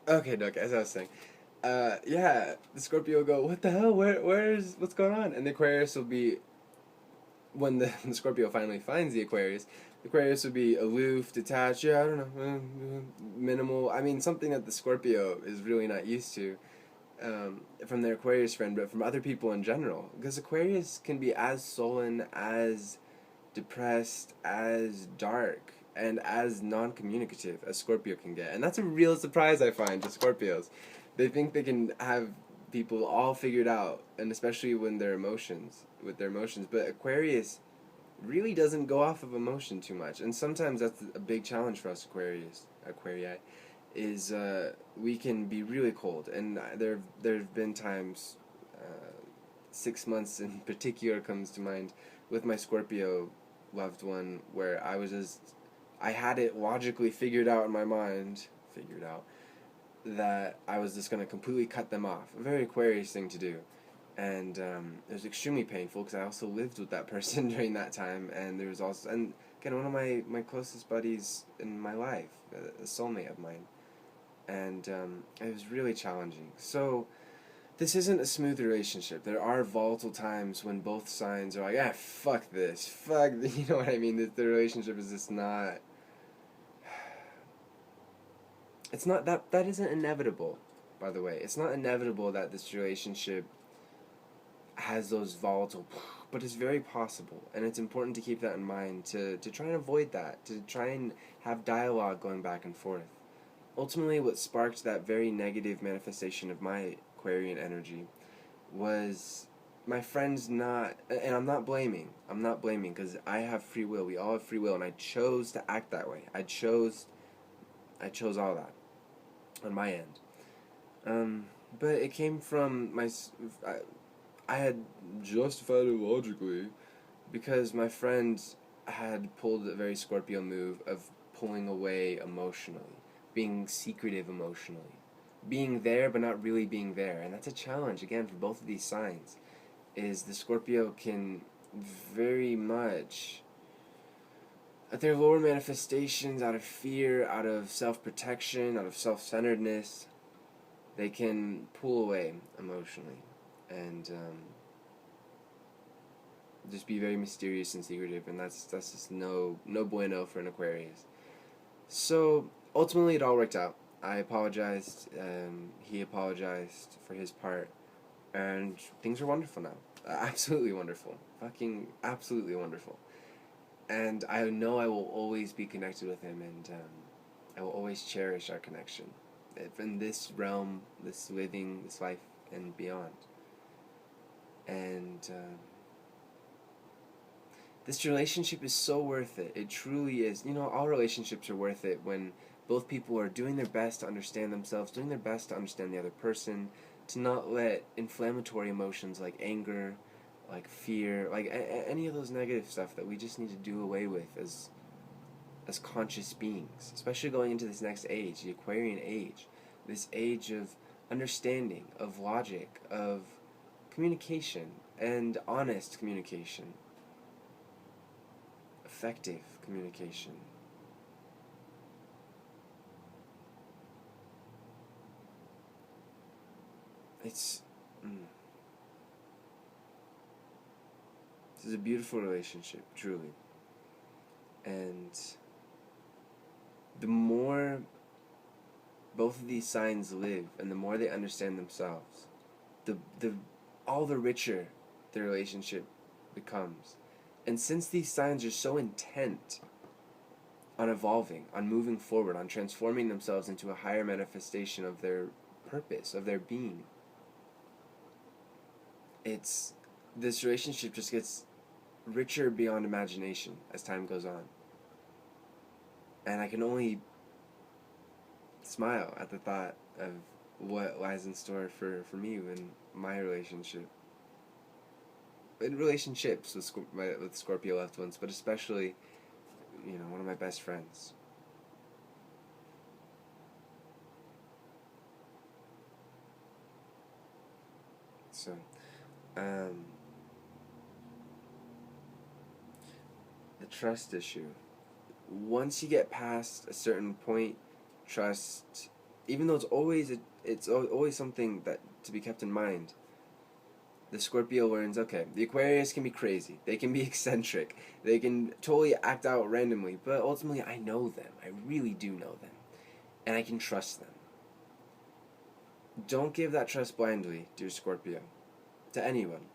Okay, no, okay, as I was saying, yeah, the Scorpio will go, what the hell? What's going on? And the Aquarius will be, when the Scorpio finally finds the Aquarius will be aloof, detached. Yeah, I don't know, minimal. I mean, something that the Scorpio is really not used to, from their Aquarius friend, but from other people in general. Because Aquarius can be as sullen, as depressed, as dark, and as non-communicative as Scorpio can get. And that's a real surprise, I find, to Scorpios. They think they can have people all figured out, and especially when with their emotions. But Aquarius really doesn't go off of emotion too much, and sometimes that's a big challenge for us Aquarii, is we can be really cold, and there've been times, 6 months in particular comes to mind, with my Scorpio loved one, where I had it logically figured out in my mind, figured out that I was just gonna completely cut them off. A very Aquarius thing to do, and it was extremely painful because I also lived with that person during that time, and there was also, and again, one of my closest buddies in my life, a soulmate of mine, and it was really challenging. So this isn't a smooth relationship. There are volatile times when both signs are like, ah, fuck this, you know what I mean? The relationship is just not. It's not that isn't inevitable. By the way, it's not inevitable that this relationship has those volatile, but it's very possible, and it's important to keep that in mind, to try and avoid that, to try and have dialogue going back and forth. Ultimately, what sparked that very negative manifestation of my Aquarian energy was my friends not, and I'm not blaming, because I have free will, we all have free will, and I chose to act that way. I chose all that on my end. But it came from I had justified it logically because my friend had pulled a very Scorpio move of pulling away emotionally, being secretive emotionally, being there but not really being there, and that's a challenge again for both of these signs. Is the Scorpio can very much, at their lower manifestations, out of fear, out of self-protection, out of self-centeredness, they can pull away emotionally, and just be very mysterious and secretive, and that's just no bueno for an Aquarius. So ultimately, it all worked out. I apologized, he apologized for his part, and things are wonderful now. Absolutely wonderful, fucking absolutely wonderful. And I know I will always be connected with him, and I will always cherish our connection, in this realm, this living, this life, and beyond. And this relationship is so worth it. It truly is. You know, all relationships are worth it when both people are doing their best to understand themselves, doing their best to understand the other person, to not let inflammatory emotions like anger, like fear, like any of those negative stuff that we just need to do away with as conscious beings, especially going into this next age, the Aquarian age, this age of understanding, of logic, of communication, and honest communication, effective communication. It's this is a beautiful relationship, truly. And the more both of these signs live, and the more they understand themselves, the all the richer the relationship becomes. And since these signs are so intent on evolving, on moving forward, on transforming themselves into a higher manifestation of their purpose, of their being, it's this relationship just gets richer beyond imagination as time goes on. And I can only smile at the thought of what lies in store for me in my relationship. In relationships with with Scorpio loved ones, but especially, one of my best friends. So, um, the trust issue. Once you get past a certain point, trust even though it's always something that to be kept in mind. The Scorpio learns, okay, the Aquarius can be crazy, they can be eccentric, they can totally act out randomly, but ultimately I know them. I really do know them, and I can trust them. Don't give that trust blindly, dear Scorpio, to anyone.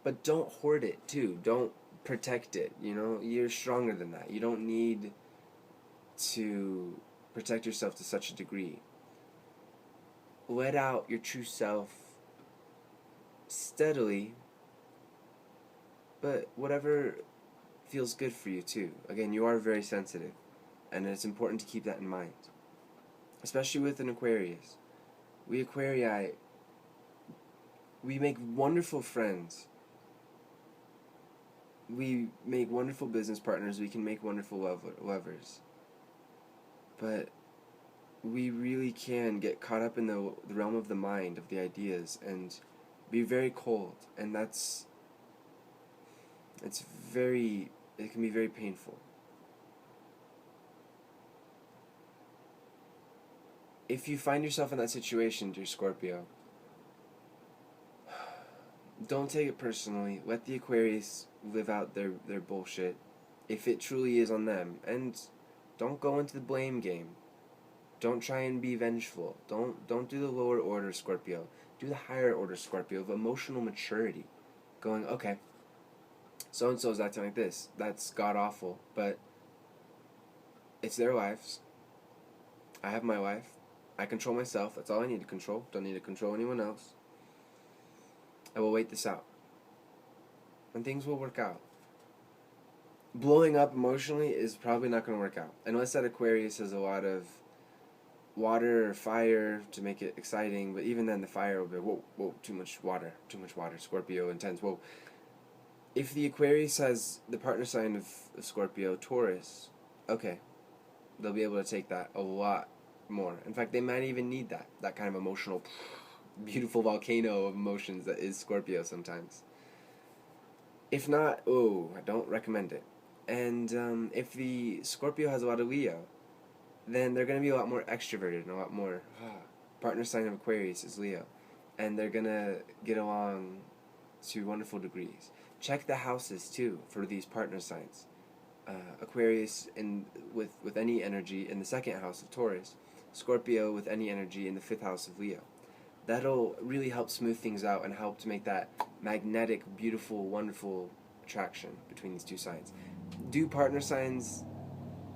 But don't hoard it too. Don't protect it. You're stronger than that. You don't need to protect yourself to such a degree. Let out your true self steadily, but whatever feels good for you too. Again, you are very sensitive, and it's important to keep that in mind. Especially with an Aquarius. We Aquarii, we make wonderful friends. We make wonderful business partners. We can make wonderful lovers. But we really can get caught up in the realm of the mind, of the ideas, and be very cold. And it can be very painful. If you find yourself in that situation, dear Scorpio, don't take it personally. Let the Aquarius live out their bullshit, if it truly is on them. And don't go into the blame game. Don't try and be vengeful. Don't do the lower order Scorpio. Do the higher order Scorpio of emotional maturity. Going, okay, so-and-so is acting like this. That's god-awful, but it's their lives. I have my life. I control myself. That's all I need to control. Don't need to control anyone else. I will wait this out. And things will work out. Blowing up emotionally is probably not going to work out. Unless that Aquarius has a lot of water or fire to make it exciting. But even then, the fire will be, whoa, too much water, Scorpio, intense, whoa. If the Aquarius has the partner sign of Scorpio, Taurus, okay, they'll be able to take that a lot more. In fact, they might even need that kind of emotional, beautiful volcano of emotions that is Scorpio sometimes. If not, I don't recommend it. And if the Scorpio has a lot of Leo, then they're going to be a lot more extroverted and a lot more, partner sign of Aquarius is Leo, and they're going to get along to wonderful degrees. Check the houses too for these partner signs. Aquarius with any energy in the second house of Taurus, Scorpio with any energy in the fifth house of Leo. That'll really help smooth things out and help to make that magnetic, beautiful, wonderful attraction between these two signs. Do partner signs,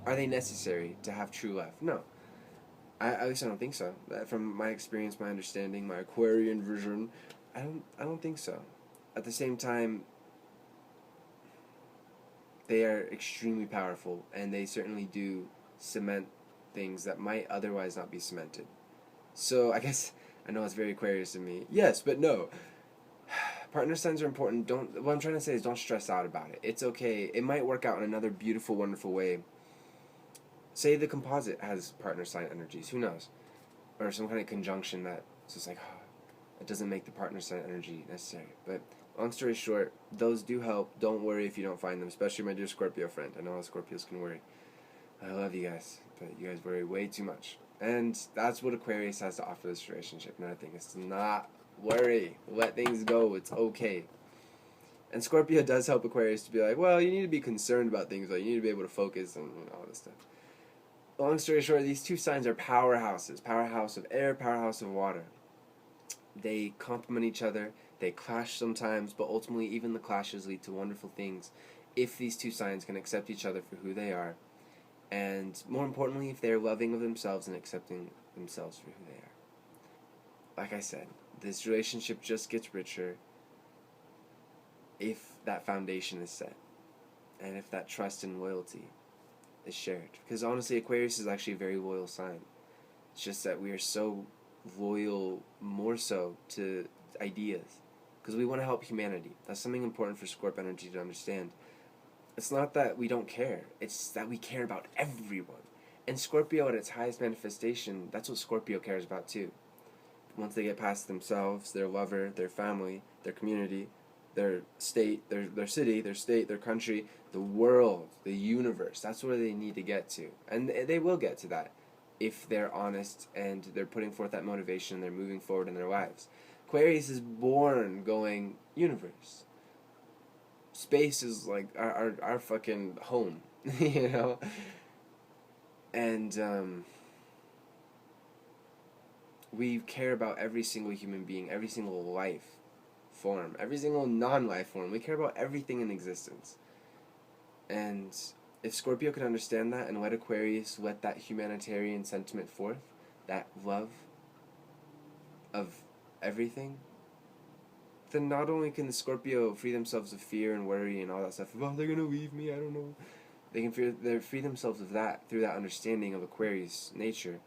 are they necessary to have true love? No. At least I don't think so. From my experience, my understanding, my Aquarian vision, I don't think so. At the same time, they are extremely powerful, and they certainly do cement things that might otherwise not be cemented. So I guess I know it's very Aquarius of me. Yes, but no. Partner signs are important. What I'm trying to say is don't stress out about it. It's okay. It might work out in another beautiful, wonderful way. Say the composite has partner sign energies. Who knows? Or some kind of conjunction that it's just like, it doesn't make the partner sign energy necessary. But long story short, those do help. Don't worry if you don't find them, especially my dear Scorpio friend. I know how Scorpios can worry. I love you guys, but you guys worry way too much. And that's what Aquarius has to offer this relationship. Another thing is to not worry. Let things go. It's okay. And Scorpio does help Aquarius to be like, well, you need to be concerned about things, but you need to be able to focus and all this stuff. Long story short, these two signs are powerhouses. Powerhouse of air, powerhouse of water. They complement each other. They clash sometimes, but ultimately even the clashes lead to wonderful things if these two signs can accept each other for who they are. And more importantly, if they're loving of themselves and accepting themselves for who they are. Like I said, this relationship just gets richer if that foundation is set. And if that trust and loyalty is shared. Because honestly, Aquarius is actually a very loyal sign. It's just that we are so loyal, more so, to ideas. Because we want to help humanity. That's something important for Scorp energy to understand. It's not that we don't care. It's that we care about everyone. And Scorpio at its highest manifestation, that's what Scorpio cares about too. Once they get past themselves, their lover, their family, their community, their state, their city, their state, their country, the world, the universe, that's where they need to get to. And they will get to that. if they're honest and they're putting forth that motivation, they're moving forward in their lives. Aquarius is born going universe. Space is like our fucking home, you know? And we care about every single human being, every single life form, every single non-life form. We care about everything in existence. And if Scorpio could understand that and let Aquarius let that humanitarian sentiment forth, that love of everything, then not only can the Scorpio free themselves of fear and worry and all that stuff, oh, they're gonna leave me, I don't know. They can free themselves of that through that understanding of Aquarius nature.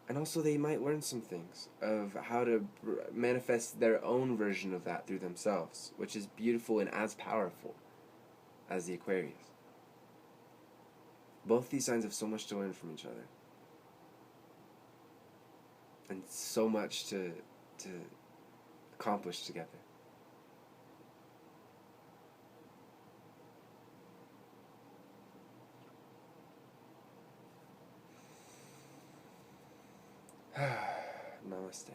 And also they might learn some things of how to manifest their own version of that through themselves, which is beautiful and as powerful as the Aquarius. Both these signs have so much to learn from each other. And so much to accomplish together. Namaste.